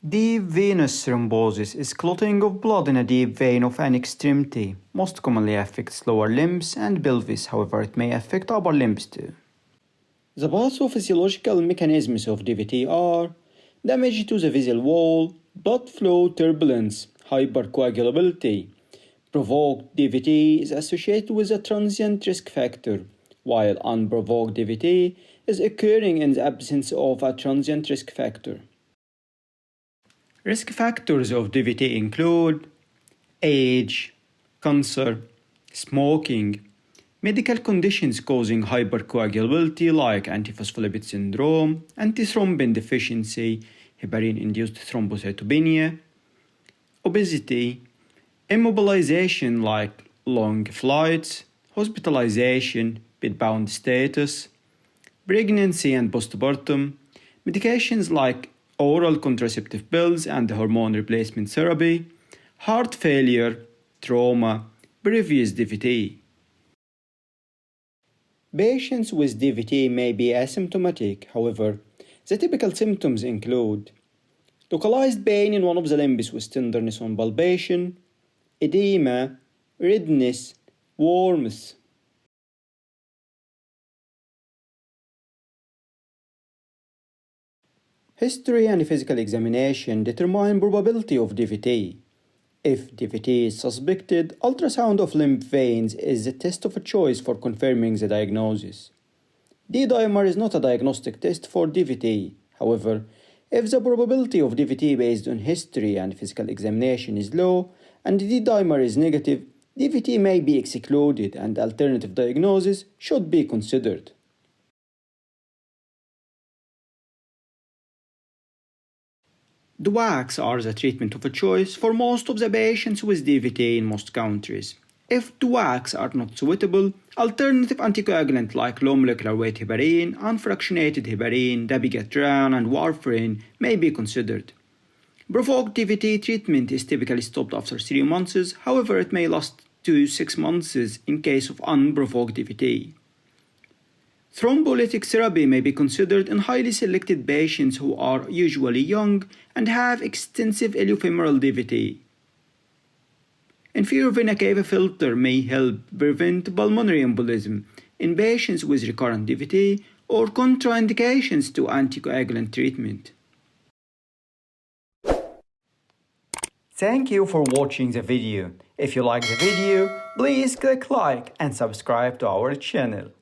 Deep venous thrombosis is clotting of blood in a deep vein of an extremity. Most commonly affects lower limbs and pelvis, however it may affect upper limbs too. The pathophysiological mechanisms of DVT are damage to the vessel wall, blood flow turbulence, hypercoagulability. Provoked DVT is associated with a transient risk factor, while unprovoked DVT is occurring in the absence of a transient risk factor. Risk factors of DVT include age, cancer, smoking, medical conditions causing hypercoagulability like antiphospholipid syndrome, anti-thrombin deficiency, heparin-induced thrombocytopenia, obesity, immobilization like long flights, hospitalization, bedbound status, pregnancy and postpartum, medications like oral contraceptive pills and hormone replacement therapy, heart failure, trauma, previous DVT. Patients with DVT may be asymptomatic, however, the typical symptoms include localized pain in one of the limbs with tenderness on palpation, edema, redness, warmth. History and physical examination determine probability of DVT. If DVT is suspected, ultrasound of lymph veins is the test of choice for confirming the diagnosis. D-dimer is not a diagnostic test for DVT. However, if the probability of DVT based on history and physical examination is low and D-dimer is negative, DVT may be excluded and alternative diagnosis should be considered. DWACs are the treatment of choice for most of the patients with DVT in most countries. If DWACs are not suitable, alternative anticoagulant like low molecular weight heparin, unfractionated heparin, dabigatran, and warfarin may be considered. Provoked DVT treatment is typically stopped after 3 months, however it may last to 6 months in case of unprovoked DVT. Thrombolytic therapy may be considered in highly selected patients who are usually young and have extensive iliofemoral DVT. Inferior vena cava filter may help prevent pulmonary embolism in patients with recurrent DVT or contraindications to anticoagulant treatment. Thank you for watching the video. If you like the video, please click like and subscribe to our channel.